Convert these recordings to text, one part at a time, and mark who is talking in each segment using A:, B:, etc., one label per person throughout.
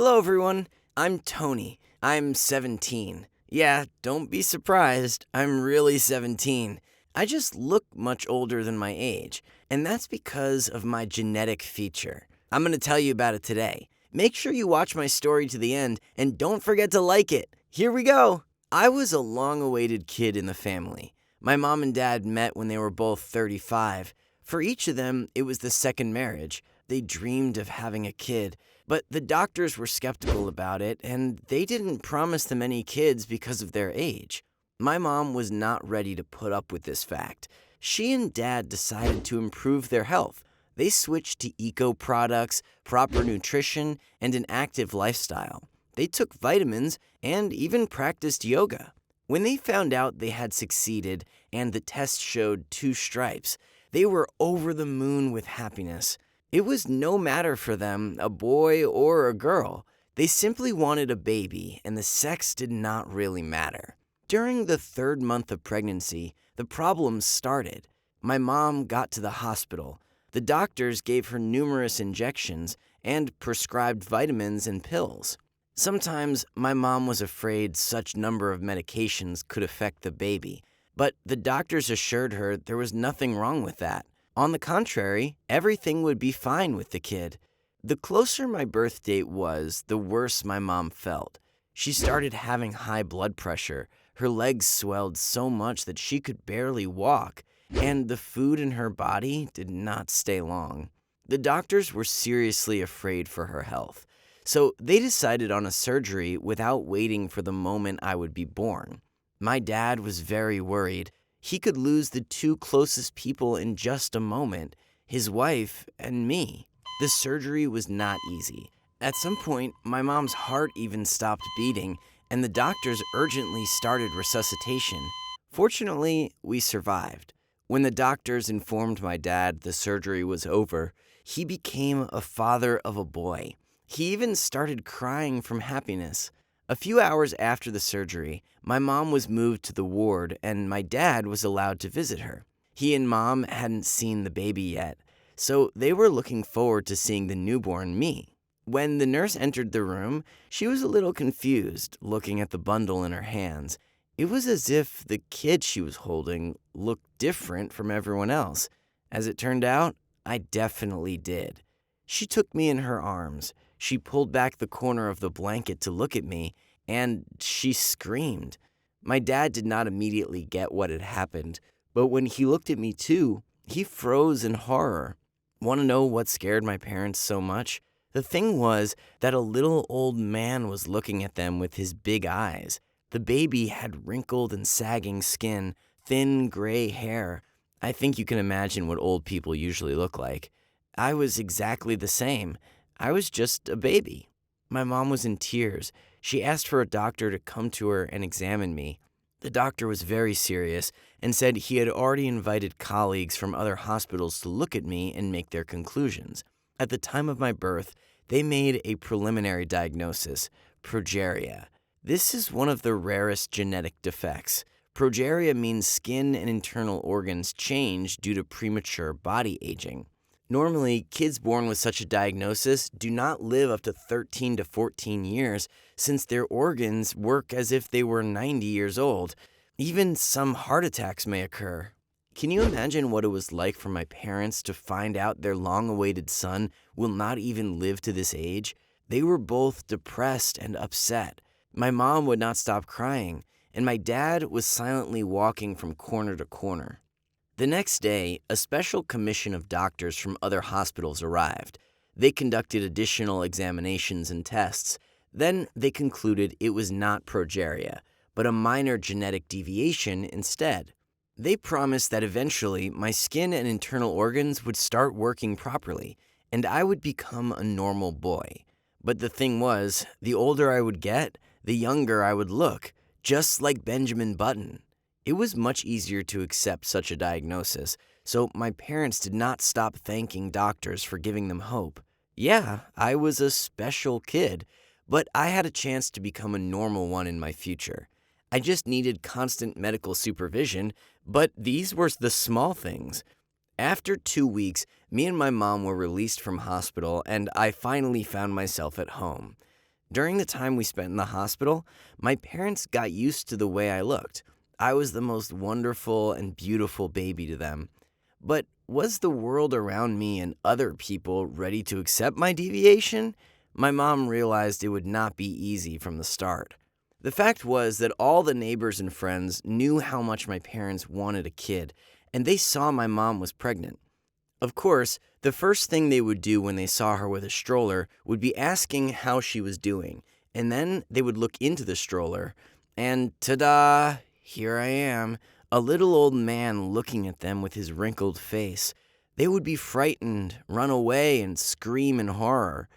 A: Hello, everyone. I'm Tony. I'm 17. Yeah, don't be surprised. I'm really 17. I just look much older than my age, and that's because of my genetic feature. I'm going to tell you about it today. Make sure you watch my story to the end, and don't forget to like it. Here we go. I was a long-awaited kid in the family. My mom and dad met when they were both 35. For each of them, it was the second marriage. They dreamed of having a kid, but the doctors were skeptical about it, and they didn't promise them any kids because of their age. My mom was not ready to put up with this fact. She and dad decided to improve their health. They switched to eco products, proper nutrition, and an active lifestyle. They took vitamins and even practiced yoga. When they found out they had succeeded and the test showed 2 stripes, they were over the moon with happiness. It was no matter for them, a boy or a girl. They simply wanted a baby, and the sex did not really matter. During the 3rd month of pregnancy, the problems started. My mom got to the hospital. The doctors gave her numerous injections and prescribed vitamins and pills. Sometimes my mom was afraid such number of medications could affect the baby, but the doctors assured her there was nothing wrong with that. On the contrary, everything would be fine with the kid. The closer my birth date was, the worse my mom felt. She started having high blood pressure. Her legs swelled so much that she could barely walk, and the food in her body did not stay long. The doctors were seriously afraid for her health, so they decided on a surgery without waiting for the moment I would be born. My dad was very worried. He could lose the 2 closest people in just a moment, his wife and me. The surgery was not easy. At some point, my mom's heart even stopped beating, and the doctors urgently started resuscitation. Fortunately, we survived. When the doctors informed my dad the surgery was over, he became a father of a boy. He even started crying from happiness. A few hours after the surgery, my mom was moved to the ward and my dad was allowed to visit her. He and mom hadn't seen the baby yet, so they were looking forward to seeing the newborn me. When the nurse entered the room, she was a little confused, looking at the bundle in her hands. It was as if the kid she was holding looked different from everyone else. As it turned out, I definitely did. She took me in her arms. She pulled back the corner of the blanket to look at me, and she screamed. My dad did not immediately get what had happened, but when he looked at me too, he froze in horror. Want to know what scared my parents so much? The thing was that a little old man was looking at them with his big eyes. The baby had wrinkled and sagging skin, thin gray hair. I think you can imagine what old people usually look like. I was exactly the same. I was just a baby. My mom was in tears. She asked for a doctor to come to her and examine me. The doctor was very serious and said he had already invited colleagues from other hospitals to look at me and make their conclusions. At the time of my birth, they made a preliminary diagnosis, progeria. This is one of the rarest genetic defects. Progeria means skin and internal organs change due to premature body aging. Normally, kids born with such a diagnosis do not live up to 13 to 14 years since their organs work as if they were 90 years old. Even some heart attacks may occur. Can you imagine what it was like for my parents to find out their long-awaited son will not even live to this age? They were both depressed and upset. My mom would not stop crying, and my dad was silently walking from corner to corner. The next day, a special commission of doctors from other hospitals arrived. They conducted additional examinations and tests. Then they concluded it was not progeria, but a minor genetic deviation instead. They promised that eventually my skin and internal organs would start working properly, and I would become a normal boy. But the thing was, the older I would get, the younger I would look, just like Benjamin Button. It was much easier to accept such a diagnosis, so my parents did not stop thanking doctors for giving them hope. Yeah, I was a special kid, but I had a chance to become a normal one in my future. I just needed constant medical supervision, but these were the small things. After 2 weeks, me and my mom were released from hospital, and I finally found myself at home. During the time we spent in the hospital, my parents got used to the way I looked. I was the most wonderful and beautiful baby to them. But was the world around me and other people ready to accept my deviation? My mom realized it would not be easy from the start. The fact was that all the neighbors and friends knew how much my parents wanted a kid, and they saw my mom was pregnant. Of course, the first thing they would do when they saw her with a stroller would be asking how she was doing, and then they would look into the stroller, and ta-da, here I am, a little old man looking at them with his wrinkled face. They would be frightened, run away, and scream in horror.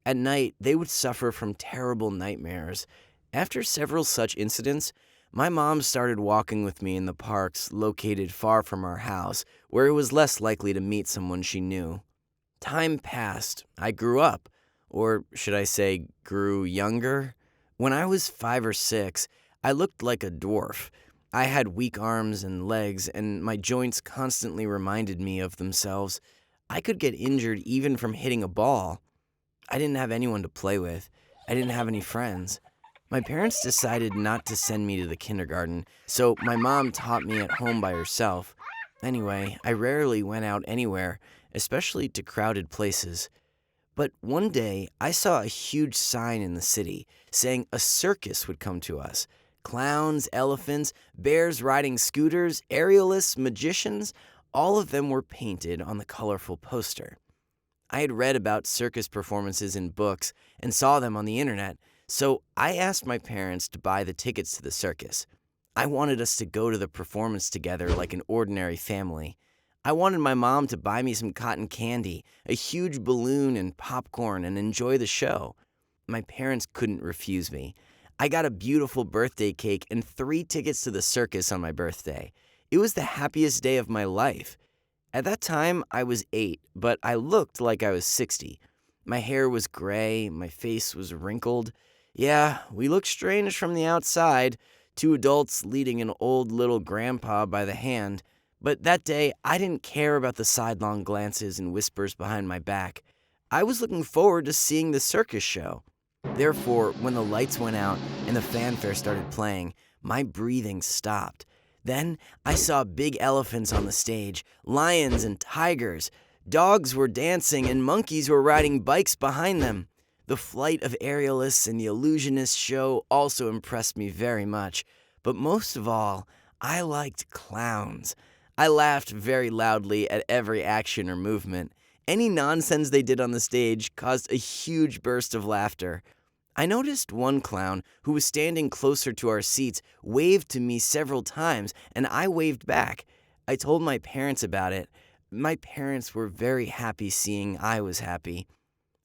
A: At night, they would suffer from terrible nightmares. After several such incidents, my mom started walking with me in the parks located far from our house, where it was less likely to meet someone she knew. Time passed. I grew up, or should I say, grew younger. When I was 5 or 6, I looked like a dwarf. I had weak arms and legs, and my joints constantly reminded me of themselves. I could get injured even from hitting a ball. I didn't have anyone to play with. I didn't have any friends. My parents decided not to send me to the kindergarten, so my mom taught me at home by herself. Anyway, I rarely went out anywhere, especially to crowded places. But one day, I saw a huge sign in the city saying a circus would come to us. Clowns, elephants, bears riding scooters, aerialists, magicians, all of them were painted on the colorful poster. I had read about circus performances in books and saw them on the internet, so I asked my parents to buy the tickets to the circus. I wanted us to go to the performance together like an ordinary family. I wanted my mom to buy me some cotton candy, a huge balloon, and popcorn and enjoy the show. My parents couldn't refuse me. I got a beautiful birthday cake and 3 tickets to the circus on my birthday. It was the happiest day of my life. At that time, I was 8, but I looked like I was 60. My hair was gray, my face was wrinkled. Yeah, we looked strange from the outside, 2 adults leading an old little grandpa by the hand. But that day, I didn't care about the sidelong glances and whispers behind my back. I was looking forward to seeing the circus show. Therefore, when the lights went out and the fanfare started playing, my breathing stopped. Then I saw big elephants on the stage, lions and tigers. Dogs were dancing and monkeys were riding bikes behind them. The flight of aerialists and the illusionist show also impressed me very much. But most of all, I liked clowns. I laughed very loudly at every action or movement. Any nonsense they did on the stage caused a huge burst of laughter. I noticed one clown who was standing closer to our seats waved to me several times, and I waved back. I told my parents about it. My parents were very happy seeing I was happy.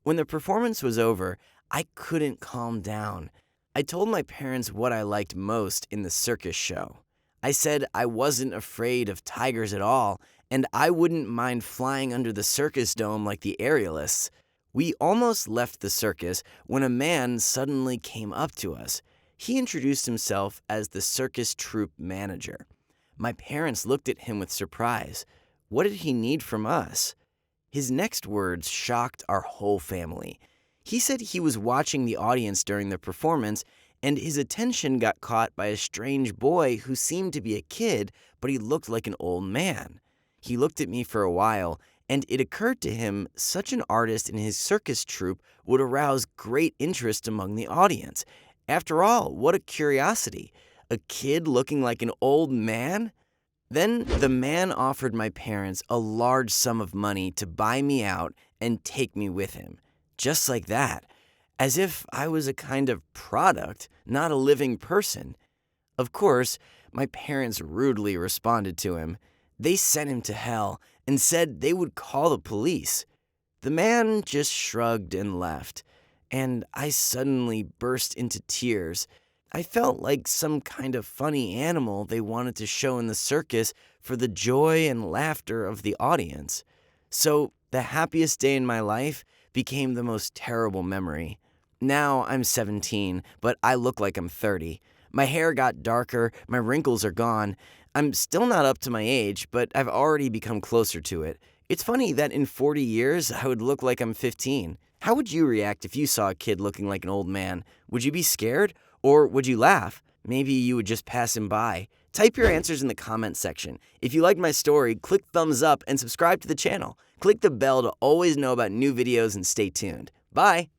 A: When the performance was over, I couldn't calm down. I told my parents what I liked most in the circus show. I said I wasn't afraid of tigers at all, and I wouldn't mind flying under the circus dome like the aerialists. We almost left the circus when a man suddenly came up to us. He introduced himself as the circus troupe manager. My parents looked at him with surprise. What did he need from us? His next words shocked our whole family. He said he was watching the audience during the performance, and his attention got caught by a strange boy who seemed to be a kid, but he looked like an old man. He looked at me for a while, and it occurred to him such an artist in his circus troupe would arouse great interest among the audience. After all, what a curiosity! A kid looking like an old man? Then the man offered my parents a large sum of money to buy me out and take me with him. Just like that. As if I was a kind of product, not a living person. Of course, my parents rudely responded to him. They sent him to hell and said they would call the police. The man just shrugged and left, and I suddenly burst into tears. I felt like some kind of funny animal they wanted to show in the circus for the joy and laughter of the audience. So the happiest day in my life became the most terrible memory. Now I'm 17, but I look like I'm 30. My hair got darker, my wrinkles are gone. I'm still not up to my age, but I've already become closer to it. It's funny that in 40 years, I would look like I'm 15. How would you react if you saw a kid looking like an old man? Would you be scared? Or would you laugh? Maybe you would just pass him by. Type your answers in the comments section. If you liked my story, click thumbs up and subscribe to the channel. Click the bell to always know about new videos and stay tuned. Bye!